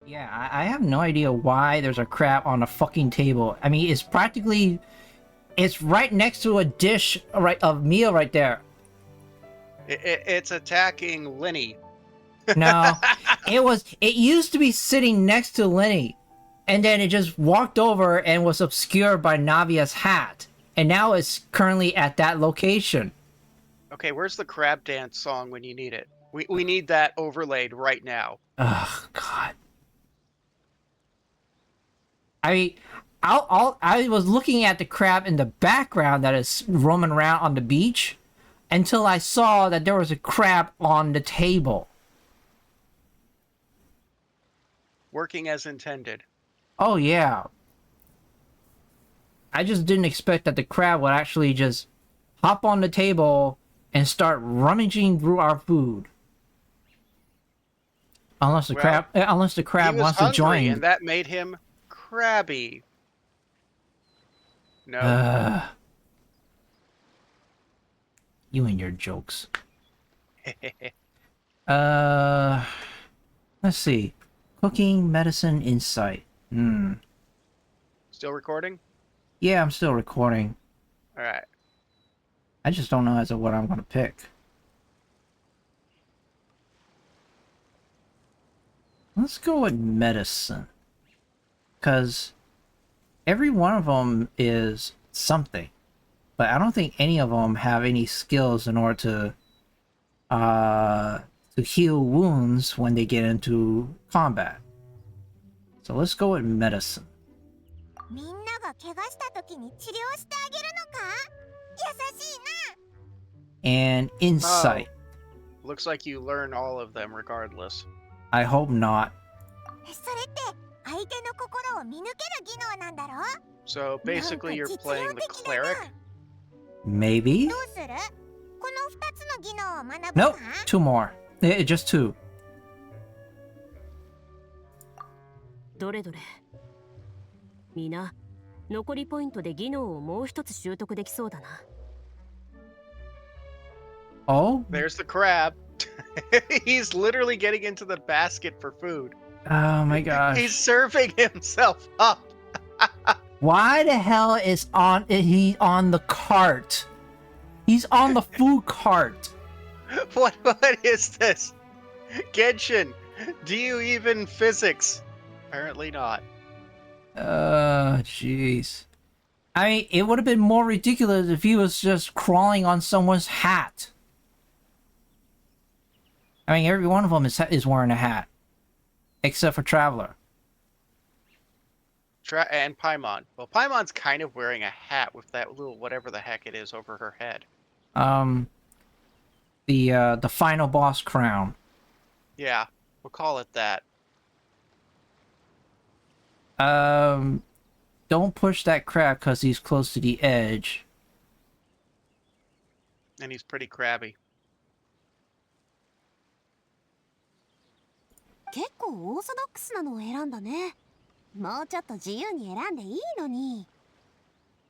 Yeah, I have no idea why there's a crab on a fucking table. I mean, it's right next to a dish of meal right there. It's attacking Lenny. No, it used to be sitting next to Lenny, and then it just walked over and was obscured by Navia's hat, and now it's currently at that location. Okay, where's the crab dance song when you need it? We need that overlaid right now. Oh God. I was looking at the crab in the background that is roaming around on the beach until I saw that there was a crab on the table. Working as intended. Oh yeah. I just didn't expect that the crab would actually just hop on the table and start rummaging through our food. Unless the crab wants to join. And that made him crabby. No. You and your jokes. Let's see. Cooking, medicine, insight. Still recording? Yeah, I'm still recording. Alright. I just don't know as to what I'm gonna pick. Let's go with medicine. Because every one of them is something. But I don't think any of them have any skills in order to heal wounds when they get into combat. So let's go with medicine. And insight. Oh, looks like you learn all of them regardless. I hope not. So basically you're playing the cleric? Maybe? Nope, 2 more. Just 2. どれどれ。みな、残りポイントで技能をもう一つ習得できそうだな。Oh? There's the crab. He's literally getting into the basket for food. Oh my gosh. He's serving himself up. Why the hell is he on the cart? He's on the food cart. What is this? Genshin, do you even physics? Apparently not. Jeez. I mean, it would have been more ridiculous if he was just crawling on someone's hat. I mean, every one of them is wearing a hat. Except for Traveler. And Paimon. Well, Paimon's kind of wearing a hat with that little whatever the heck it is over her head. The final boss crown. Yeah, we'll call it that. Don't push that crab because he's close to the edge. And he's pretty crabby. 結構オーソドックスなのを選んだね。もうちょっと自由に選んでいいのに。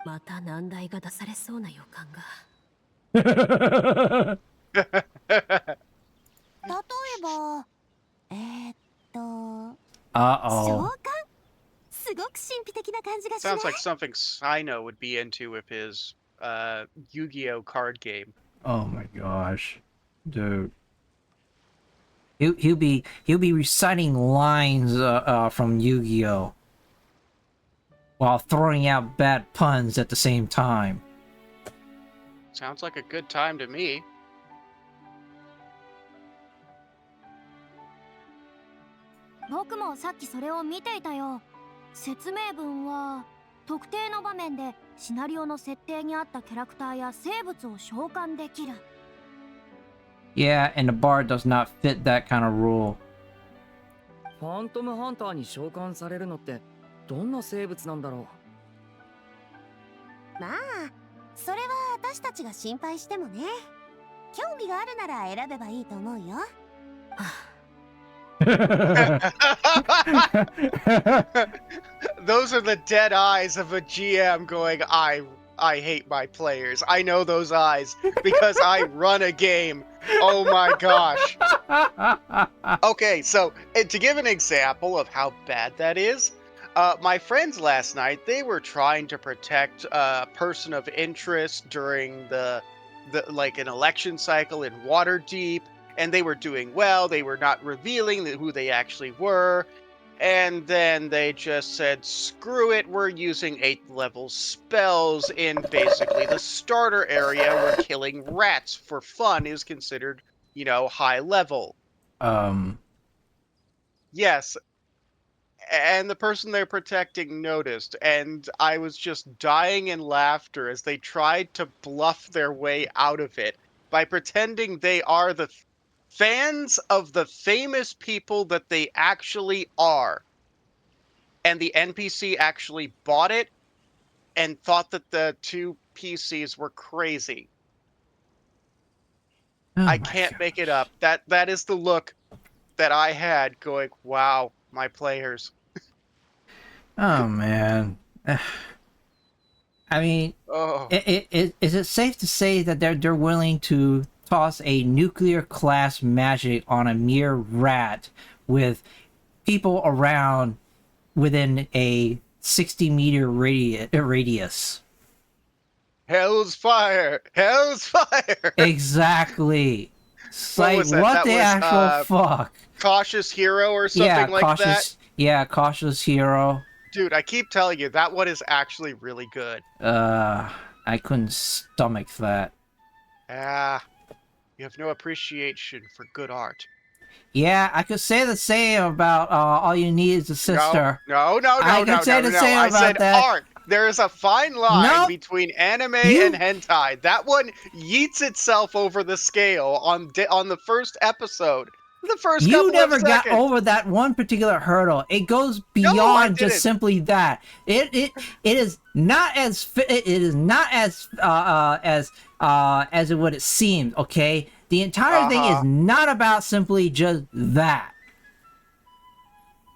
また難題が出されそうな予感が。例えば、召喚？すごく神秘的な感じがしない？ Sounds like something Sino would be into with his Yu-Gi-Oh card game. Oh my gosh, dude. He'll be reciting lines from Yu-Gi-Oh while throwing out bad puns at the same time. Sounds like a good time to me. 僕もさっきそれを見ていたよ。説明文は特定の場面でシナリオの設定に合ったキャラクターや生物を召喚できる。Yeah, and the bar does not fit that kind of rule. ファントムハンターに召喚されるのってどんな生物なんだろう。まあ、それは私たちが心配してもね。興味があるなら選べばいいと思うよ。Those are the dead eyes of a GM going, I hate my players. I know those eyes because I run a game. Oh my gosh. Okay, so to give an example of how bad that is, my friends last night, they were trying to protect a person of interest during the like an election cycle in Waterdeep, and they were doing well. They were not revealing who they actually were. And then they just said, screw it, we're using 8th level spells in basically the starter area where killing rats for fun is considered, high level. Yes, and the person they're protecting noticed, and I was just dying in laughter as they tried to bluff their way out of it by pretending they are the fans of the famous people that they actually are. And the NPC actually bought it and thought that the two PCs were crazy. Oh I my can't god. make it up. That is the look that I had going, wow, my players. Oh man. I mean, Oh. is it safe to say that they're willing to toss a nuclear class magic on a mere rat with people around within a 60-meter radius? Hell's fire! Hell's fire! Exactly. It's What like, was that? what That the was actual fuck? Cautious Hero or something Yeah, like that? cautious hero. Dude, I keep telling you, that one is actually really good. I couldn't stomach that. Ah, you have no appreciation for good art. Yeah, I could say the same about All You Need Is a Sister. No. I could say the same I about said that. art. There is a fine line Nope. between anime You- and hentai. That one yeets itself over the scale on the first episode. The first You couple of never got seconds. over that one particular hurdle. It goes I beyond just didn't. simply that. It is not as as it would seem. Okay, the entire thing is not about simply just that.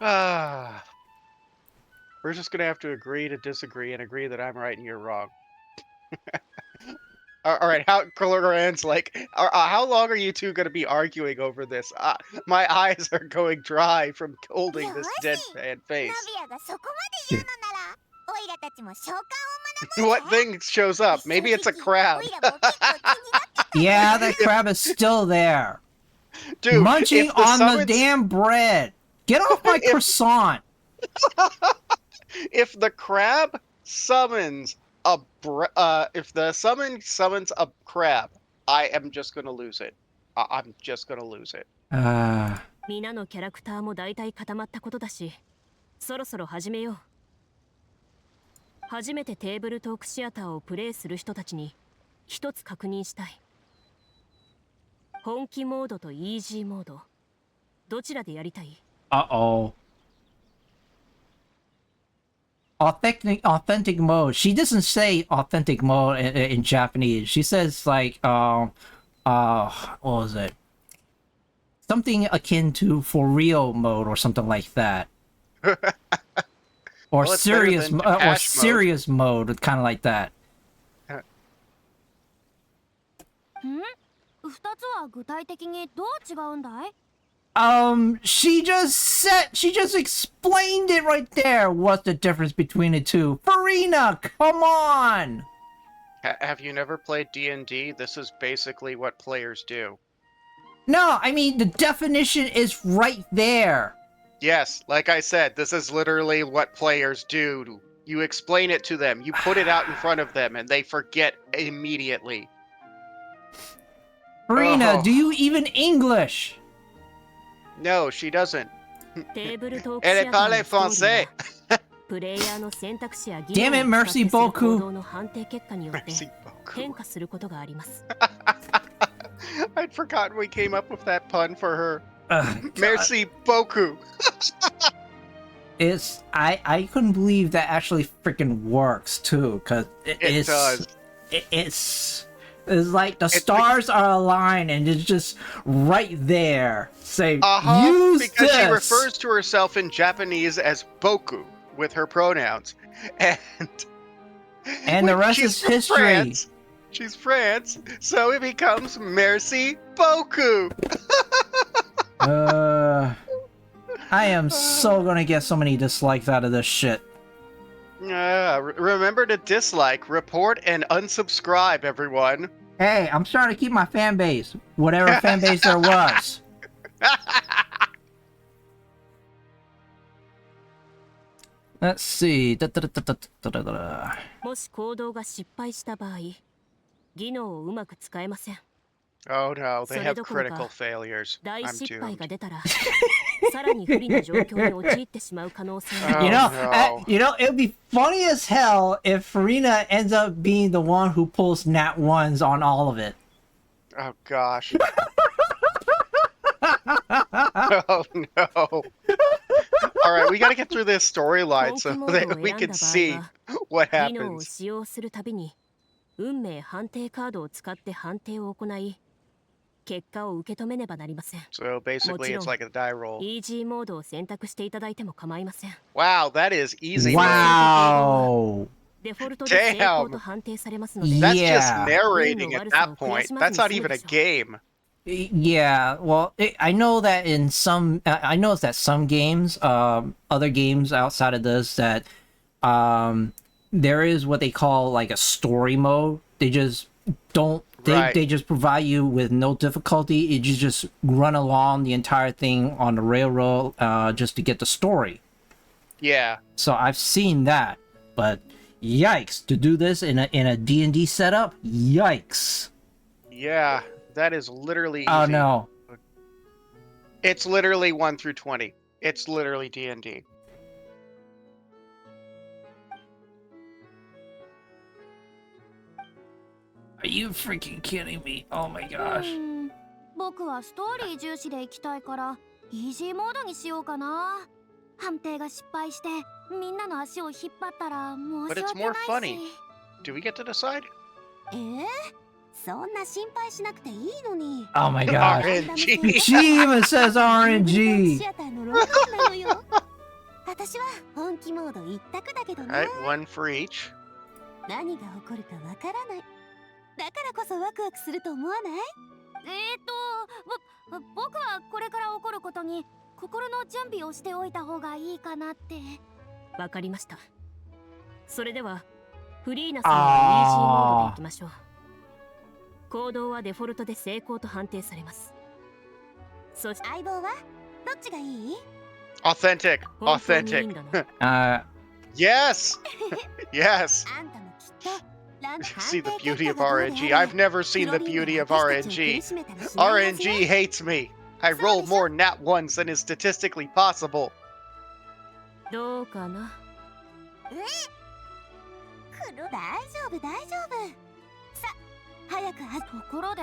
Ah. We're just gonna have to agree to disagree and agree that I'm right and you're wrong. All right, Colorant's like, how long are you two gonna be arguing over this? My eyes are going dry from holding this deadpan face. ナビアがそこまで言うのならオイラたちも召喚を学ぼうぜ What thing shows up? Maybe it's a crab. オイラも結構気になって Yeah, that crab is still there, Dude, munching if the on the summons- damn bread. Get off my If- croissant. If the crab summons if the summons a crab, I am just gonna lose it. I'm just gonna lose it. 皆のキャラクターも大体固まったことだし、そろそろ始めよう。初めてテーブルトークシアターをプレイする人たちに一つ確認したい。本気モードとイージーモード、どちらでやりたい？ Uh-oh. Authentic mode. She doesn't say authentic mode in Japanese. She says like what was it? Something akin to for real mode or something like that. Or Well, it's better serious than or Depeche mode. serious mode, kind of like that. 2つは具体的にどう違うんだい She just explained it right there. What's the difference between the two? Farina, come on! Have you never played D&D? This is basically what players do. No, I mean, the definition is right there. Yes, like I said, this is literally what players do. You explain it to them, you put it out in front of them, and they forget immediately. Farina, Oh. do you even English? No, she doesn't. テーブルトーク Elle シアター parle のストーリー français. はプレイヤーの選択肢や技 Damn 能 it, を使って Mercy する Boku. 行動の判定結果によって Merci 変 beaucoup. 化することがあります I'd forgotten we came up with that pun for her. Ugh, Merci beaucoup. I couldn't believe that actually freaking works too, cause It it's does. It's like the stars are aligned and it's just right there. Say use Because this. she refers to herself in Japanese as boku with her pronouns. And the rest she's is from history. France. She's France, so it becomes Merci beaucoup. I am so gonna get so many dislikes out of this shit. Remember to dislike, report, and unsubscribe, everyone. Hey, I'm trying to keep my fan base, whatever fan base there was. Let's see. もし行動が失敗した場合、技能をうまく使えません。 Oh no, they have それどころか、 critical failures. 大 I'm 失敗 doomed. が出たら、さらに不利な状況に陥ってしまう可能性があ Oh, る。 no. You know, it'd be funny as hell if Farina ends up being the one who pulls nat ones on all of it. Oh gosh. Oh no. Alright, we gotta get through this storyline so that we can see what 技能を happens. 使用するたびに、運命判定カードを使って判定を行い、結果を受け止めねばなりません。 So basically, it's like a die roll. イージーモードを選択していただいても構いません。 Wow, that is easy. Wow. デフォルトで成功と判定されますので、 That's Yeah. just narrating at that point. That's not even a game. Yeah, well, I know that in some, I know that some games, other games outside of this, that there is what they call like a story mode. They just don't, they just provide you with no difficulty. You just run along the entire thing on the railroad just to get the story. Yeah. So I've seen that, but yikes, to do this in a D&D setup, yikes. Yeah, that is literally easy. Oh no. It's literally 1 through 20. It's literally D&D. Are you freaking kidding me? Oh my gosh. 僕はストーリー重視で行きたいからイージーモードにしようかな。判定が失敗してみんなの足を引っ張ったら申 But し it's 訳 more ないし。 funny. Do we get to decide? そんな心配しなくていいのに。 Oh my gosh. RNG. She even says RNG. シアターのロマンなのよ。私は本気モード一択だけどな。 Alright, one for each. 何が起こるかわからない。だからこそワクワクすると思わない？僕はこれから起こることに心の準備をしておいた方がいいかなって。わかりました。それでは、フリーナさんはイージーモードでいきましょう。行動はデフォルトで成功と判定されます。そして、相棒はどっちがいい？ Authentic. 本当にいい Authentic. んだな。Yes. Yes. あんたもきっと。 See the beauty of RNG. I've never seen the beauty of RNG. RNG hates me. I roll more nat ones than is statistically possible. どうかな。大丈夫大丈夫。さ、早くところで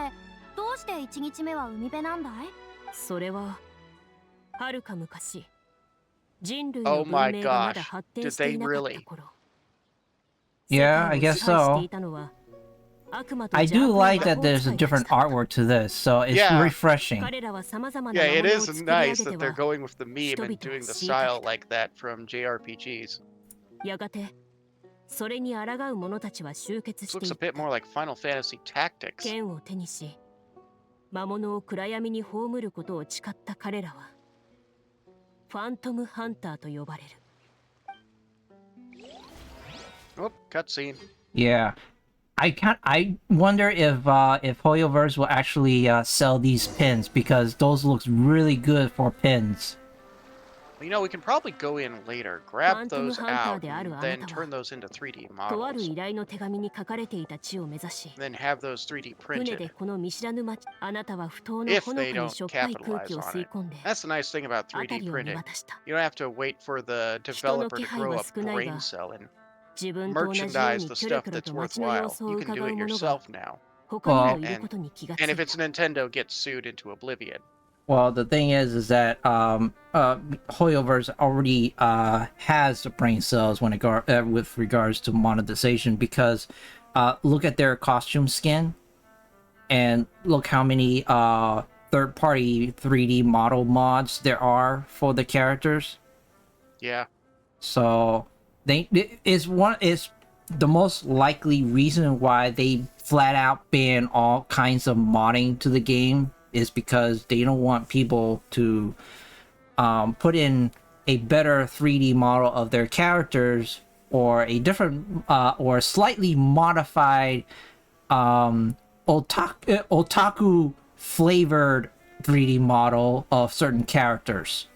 どうして1日目は海辺なんだい？それは、はるか昔、人類の Oh 文 my 明がまだ gosh. 発展 Did して they いなかった really? 頃。 Yeah, I guess so. I do like that there's a different artwork to this, so it's Yeah. refreshing. Yeah, it is nice that they're going with the meme and doing the style like that from JRPGs. やがて、それに抗う者たちは集結 This して looks い a っ bit more like Final Fantasy Tactics. 剣を手にし、魔物を暗闇に葬ることを誓った彼らは、ファントムハンターと呼ばれる。Oh, cutscene. Yeah. I wonder if Hoyoverse will actually sell these pins, because those looks really good for pins. You know, we can probably go in later, grab those Phantom out, Hunter である and あなた then は turn those into 3D とある models. 依頼の手紙に書かれていた地を目指し、 Then have those 3D 船で printed. この見知らぬ町、あなたは不当の If ほのか they に don't しょっぱい空気 capitalize を on 吸い it. 込んで、 That's the nice thing about 辺 3D りを見 printing. 渡した。 You don't have to wait for the 人の developer 気 to 配 grow は a 少ない brain が、 cell and 自分と同じよう merchandise に the キョロ stuff キョロ that's と街の様 worthwhile. 子を You can 伺 do う it 者が yourself now. 他にもいることに気がつ And い if た。 it's Nintendo, get sued into oblivion. Well, the thing is that Hoyoverse already has the brain cells when with regards to monetization, because look at their costume skin, and look how many third-party 3D model mods there are for the characters. Yeah. So it's the most likely reason why they flat out ban all kinds of modding to the game is because they don't want people to put in a better 3D model of their characters, or a different or slightly modified otaku flavored 3D model of certain characters.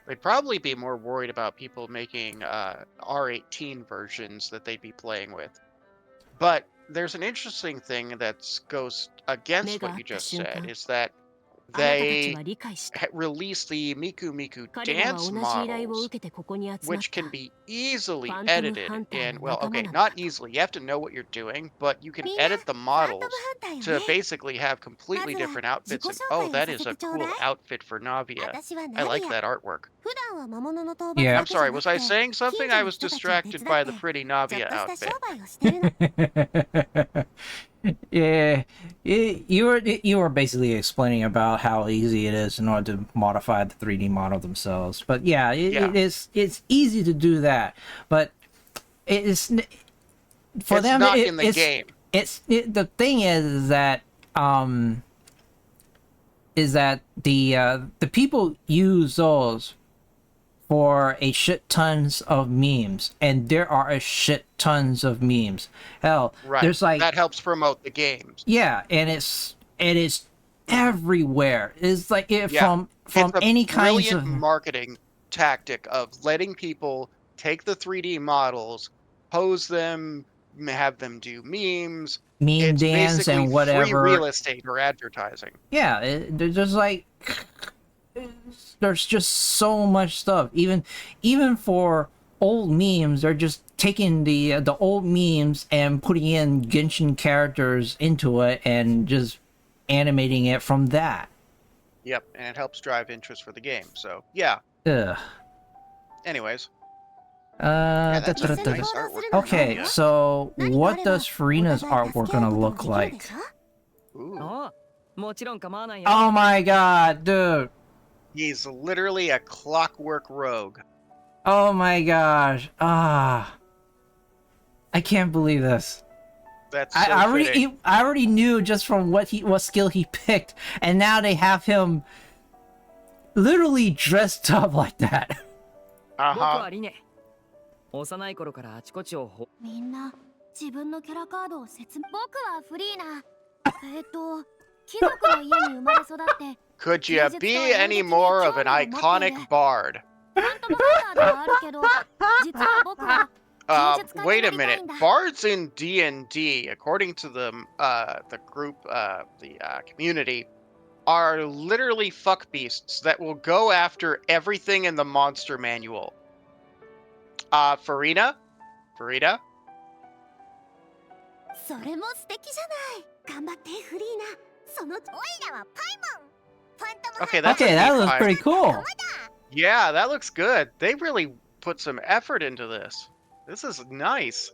They'd probably be more worried about people making R18 versions that they'd be playing with. But there's an interesting thing that goes against what you just said, is that they released the Miku Miku dance models, which can be easily edited in, well, okay, not easily. You have to know what you're doing, but you can edit the models to basically have completely different outfits. And oh, that is a cool outfit for Navia. I like that artwork. Yeah. I'm sorry, was I saying something? I was distracted by the pretty Navia outfit. Yeah, you were basically explaining about how easy it is in order to modify the 3D model themselves. But yeah, it's easy to do that, but it's for them. Not in the game. The thing is that the people use those for a shit tons of memes, and there are a shit tons of memes. Hell, right. There's like that helps promote the games. Yeah, and it's everywhere. It's like from any kinds of marketing tactic of letting people take the 3D models, pose them, have them do memes, meme it's dance and whatever. Free real estate or advertising. Yeah, there's like there's just so much stuff. Even for old memes, they're just taking the old memes and putting in Genshin characters into it and just animating it from that. Yep, and it helps drive interest for the game. So yeah. Ugh. Anyways. That's nice artwork. Okay, so what does Farina's artwork gonna look like? Ooh. Oh my god, dude. He's literally a clockwork rogue. Oh my gosh. I can't believe this. That's so I already knew just from what skill he picked, and now they have him literally dressed up like that. Uh-huh. みんな自分のキャラカードを説明。僕はフリーナ。貴族の家に生まれ育って。Could you be any more of an iconic bard? Wait a minute. Bards in D&D, according to the group, the community, are literally fuck beasts that will go after everything in the monster manual. Farina? Farida? Okay, that looks pretty cool. Yeah, that looks good. They really put some effort into this. This is nice.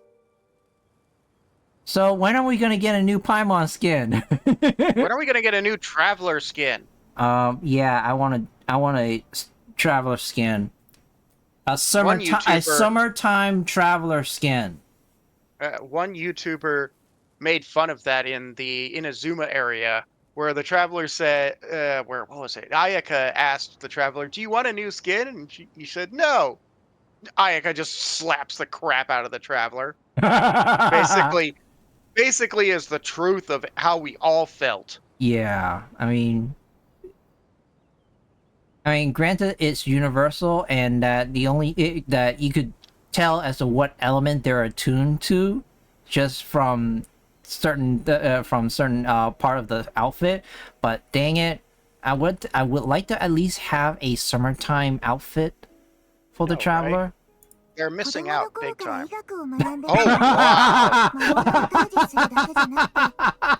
So when are we gonna get a new Paimon skin? When are we gonna get a new Traveler skin? Yeah, I want a Traveler skin. A summertime Traveler skin. One YouTuber made fun of that in the Inazuma area, where the Traveler said, what was it? Ayaka asked the Traveler, "Do you want a new skin?" And he said, "No." Ayaka just slaps the crap out of the Traveler. Basically is the truth of how we all felt. Yeah, I mean, granted, it's universal, and that that you could tell as to what element they're attuned to, just from certain part of the outfit. But dang it, I would like to at least have a summertime outfit for the Traveler. Right? They're missing out big time. Oh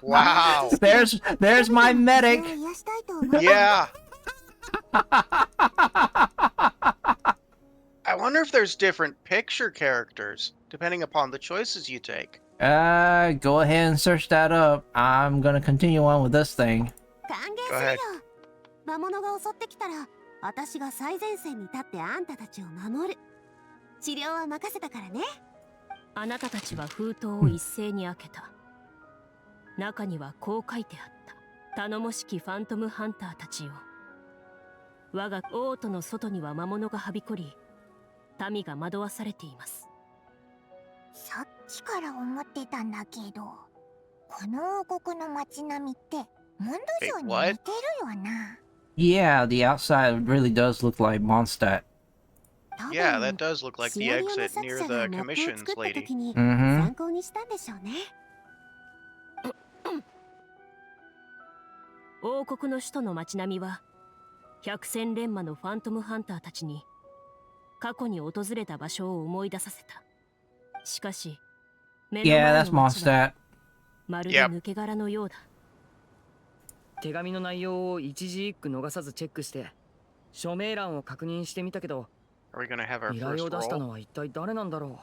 wow! Wow! There's my medic. Yeah. I wonder if there's different picture characters depending upon the choices you take. Go ahead and search that up. I'm gonna continue on with this thing. Go ahead. 魔物が襲ってきたら、私が最前線に立ってあんたたちを守る。治療は任せたからね。あなたたちは封筒を一斉に開けた。中にはこう書いてあった。頼もしきファントムハンターたちよ。我が王都の外には魔物がはびこり、民が惑わされています。さっきから思ってたんだけど、この王国の街並みってモンド城に Wait, 似てるよな。 Yeah, the outside really does look like Mondstadt. 多分 Yeah, that does look like シ the ナリオの exit 作 near 者 the がマップを commissions 作った lady. 時に Mhm. 参考にしたんでしょうね。王国の首都の街並みは、百戦錬磨のファントムハンターたちに過去に訪れた場所を思い出させた。しかし、目の Yeah, 前 that's の街は Mondstadt. まるで抜け殻のようだ。手紙の内容を一字一句逃さずチェックして署名欄を確認してみたけど、 Are we gonna have our 依頼 first を出した roll? のは一体誰なんだろ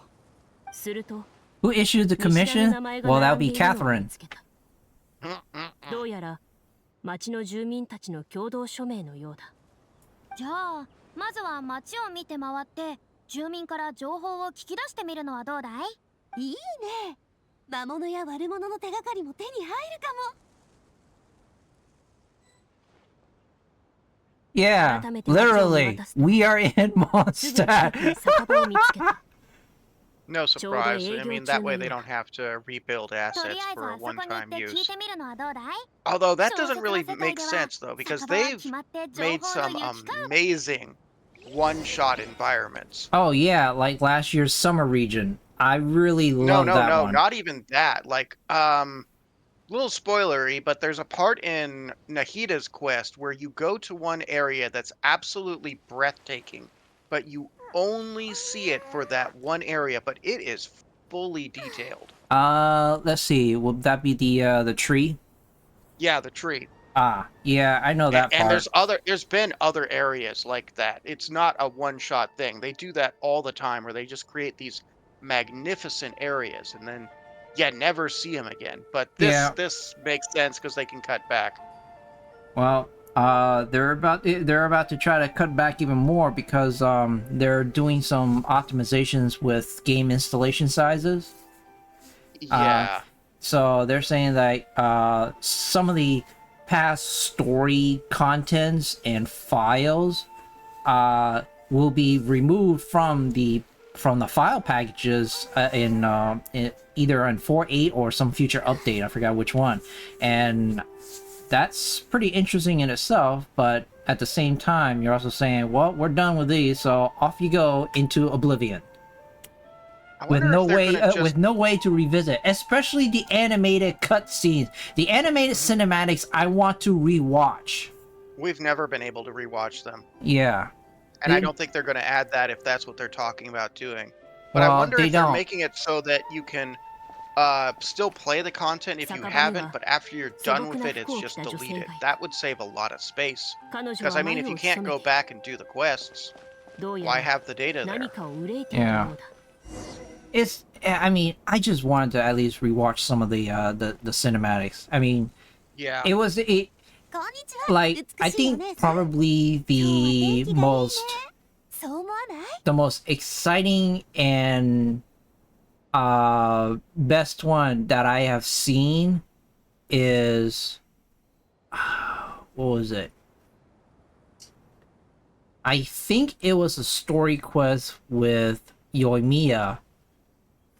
すると、 Who issued the 見知ら commission? ぬ名前が Well, that 並 would ん be でいるのを見 Catherine. つけた。どうやら町の住民たちの共同署名のようだ。じゃあまずは街を見て回って住民から情報を聞き出してみるのはどうだい？いいね。魔物や悪者の手がかりも手に入るかも。 Yeah, 改めて literally, 街を見渡すと、 we are in すぐ近くに Mondstadt. 酒場を見つけた。 No surprise. I mean, that way they ちょうど営業中のようだ。 don't have to rebuild とり assets あえず for あ a そこに行 one-time って聞い use. てみるのはどうだい？ Although that 小 doesn't 説の really 世界 make では sense though, because 酒場は they've 決まって情 made 報の some 行き交う。 amazing one-shot environments. Oh yeah, like last year's summer region. I really No, love no, that no, one. not even that. Like, little spoilery, but there's a part in Nahida's quest where you go to one area that's absolutely breathtaking, but you only see it for that one area, but it is fully detailed. Let's see. Would that be the tree? Yeah, the tree. Ah, yeah, I know that And part. there's been other areas like that. It's not a one-shot thing. They do that all the time where they just create these magnificent areas and then never see them again. But Yeah. this makes sense because they can cut back. Well, they're about to try to cut back even more because they're doing some optimizations with game installation sizes. Yeah. So they're saying that some of the past story contents and files will be removed from the file packages in either on 4.8 or some future update. I forgot which one, and that's pretty interesting in itself. But at the same time, you're also saying, well, we're done with these, so off you go into oblivion. I With wonder no if they're way, gonna just with no way to revisit, especially the animated cutscenes, the animated cinematics. I want to rewatch. we've never been able to rewatch them. Yeah, And I They- don't think they're gonna add that if that's what they're talking about doing. But I well, wonder they if they're don't. making it so that you can still play the content if you 酒場には haven't, but after you're 素 done 朴 with な it, 服 it's を着 just た女性 deleted. がいた。 That would save a lot of space. 彼女 Because は I mean, 眉 if を you 潜 can't め go て、 back and do the quests, どうや why ら have the data 何 there? かを憂いているようだ。 It's. I mean, I just wanted to at least rewatch some of the cinematics. I mean, Yeah. it was it こんにちは。 like I 美しいお think 姉さん。 probably 今日は天 the 気がいいね。 most そう思わない？ the most exciting and best one that I have seen is what was it? I think it was a story quest with Yoimiya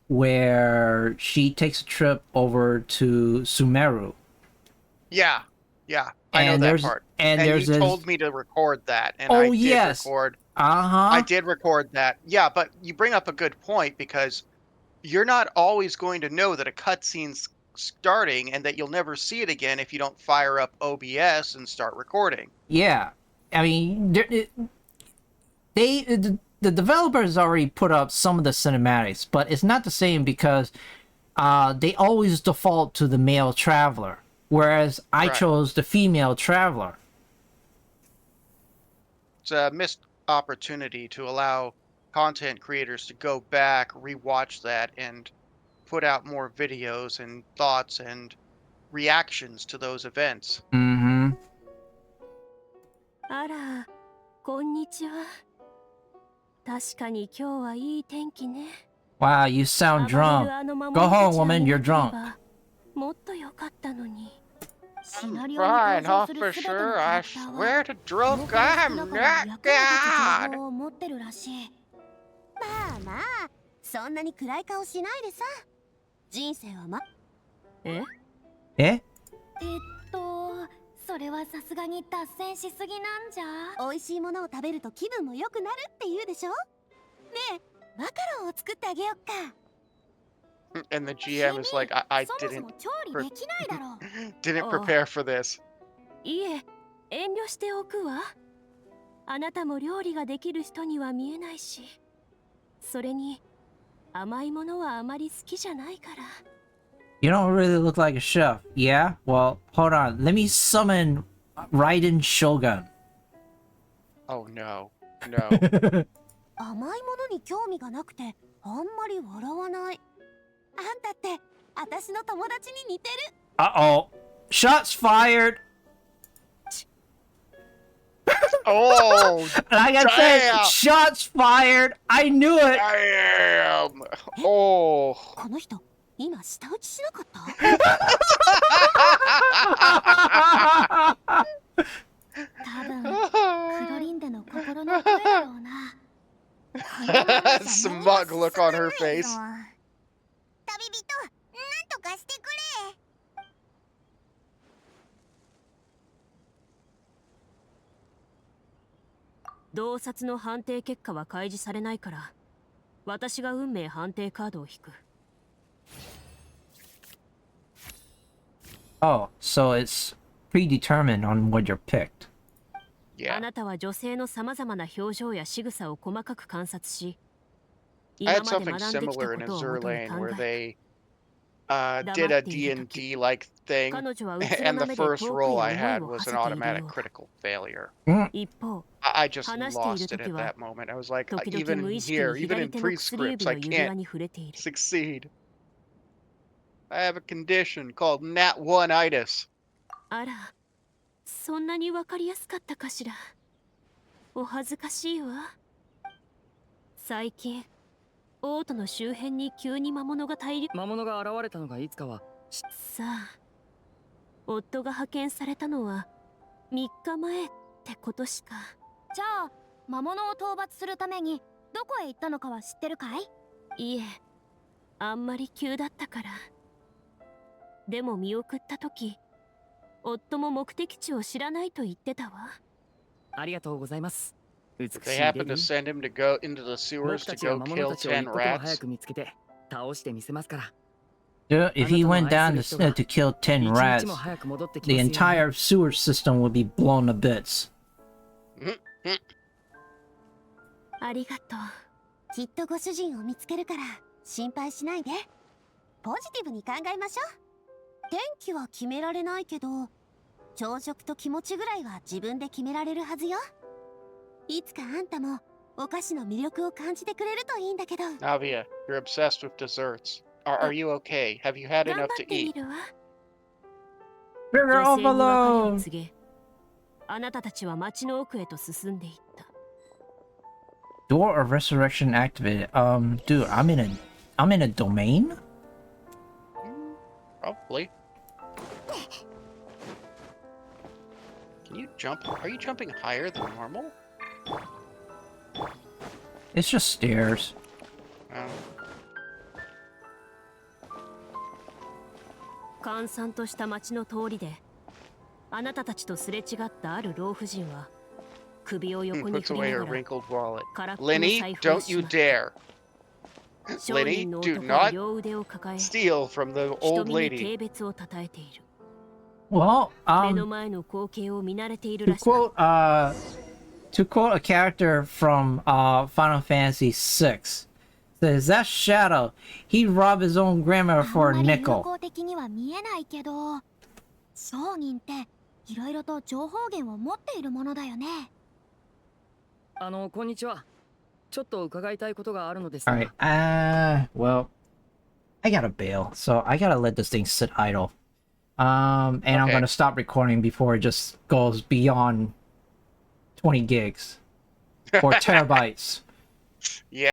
where she takes a trip over to Sumeru. Yeah. Yeah. I know And that there's- part. and there's you this- told me to record that, and Oh, I did yes. record. Uh-huh. I did record that. Yeah, but you bring up a good point because you're not always going to know that a cutscene's starting and that you'll never see it again if you don't fire up OBS and start recording. Yeah. I mean, the developers already put up some of the cinematics, but it's not the same because they always default to the male traveler, whereas I Right. chose the female traveler. It's a missed opportunity to allow content creators to go back, rewatch that, and put out more videos and thoughts and reactions to those events. Mm-hmm. あら、こんにちは。確かに今日はいい天気ね。 Wow, you sound 暴れ drunk. るあの魔 Go 物た home, ちを woman. 見な You're ければ drunk. もっと良かったのに。シナリオに Fine, 登場する全てのキャ officer. ラ I クターは swear to 妖 Drunk 怪の I'm 少なから not 役に立つ God. 情報を持ってるらしい。まあまあ、そんなに暗い顔しないでさ。人生はええそれはさすがに脱線しすぎなんじゃ。美味しいものを食べると気分も良くなるって言うでしょ。ねえ、マカロンを作ってあげよっか。 And the GM is like, I そもそ didn't も調理できないだろう。didn't prepare for this. いえ、遠慮しておくわ。あなたも料理ができる人には見えないし、それに甘いものはあまり好きじゃないから。You don't really look like a chef. Yeah? Well, hold on. Let me summon Raiden Shogun. Oh no. No. 甘いものに興味がなくてあんまり笑わない。あんたって私の友達に似てる。 Uh-oh. Shots fired. Oh, Like I said, damn. shots fired. I knew it. Damn. Oh. この人今舌打ちしなかった？多分クロリンデの心の声だろうな。 Smug look on her face. 旅人、なんとかしてくれ。洞察の判定結果は開示されないから、私が運命判定カードを引く。Oh, so it's predetermined on what you're picked. あ Yeah. なたは女性のさまざまな表情や仕草を細かく観察し、 I 今 had まで something 学んできた similar こ in とを元に Azurlane 考 where え、 they did a D&D like thing, 彼女はうつろ and な the 目で first 遠く roll へ I 思い had を was 馳 an せている automatic ようだ。 critical failure. 一方、 I just 話している lost it 時 at は that moment. I was like, 時々 even 無意識 here, に even 左 in 手の薬指 prescripts, の I 指輪 can't に触れている。 succeed. I have a condition called Nat1itis. あら、そんなにわかりやすかったかしら。お恥ずかしいわ。最近、オートの周辺に急に魔物が大量。魔物が現れたのがいつかはさあ、夫が派遣されたのは3日前ってことしか。じゃあ魔物を討伐するためにどこへ行ったのかは知ってるかい？いえ、あんまり急だったから。でも見送った時、夫も目的地を知らないと言ってたわ。ありがとうございます。美しい They レ happened デ to ィ send him to go into the 僕 sewers た to ちは go 魔物 kill たちを一 10刻も早 rats. く見つけて倒してみせますから。 Dude, if he went down to, あなたの愛する人が to kill 10一 rats, 日も早く戻ってき the ますように。 entire sewer system would be blown to bits. ありがとう。きっとご主人を見つけるから心配しないで。ポジティブに考えましょう。天気は決められないけど、朝食と気持ちぐらいは自分で決められるはずよ。いつかあんたもお菓子の魅力を感じてくれるといいんだけど。 Navia, you're obsessed with desserts. Are you okay? Have you had 頑張 enough っ to てみ eat? るわ。 Sugar 女性に別れを overload! 告げ、あなたたちは町の奥へと進んでいった。 Door of Resurrection activated. Dude, I'm in a domain? Probably. Can you jump? Are you jumping higher than normal? It's just stairs. Um, 閑散とした町の通りで、あなたたちとすれ違ったある老婦人は首を横に puts 振り away な her がら wrinkled wallet. 空っぽの Lenny, 財布を don't し you まった。 dare 商 Lenny, 人の do 男は not 両腕を抱え、 steal from the 人 old 目に lady. 軽蔑をたたえている。 Well, 目の前の光景を見慣れているら to しい。 to quote a character from Final Fantasy VI, says that Shadow, he'd rob his own grandmother あ for ん a まり友 nickel. 好的には見えないけど、商人っていろいろと情報源を持っているものだよね。こんにちは。ちょっと伺いたいことがあるのですが。 Alright, well, I gotta bail, so I gotta let this thing sit idle. And I'm Okay. gonna stop recording before it just goes beyond 20 gigs or terabytes. Yeah.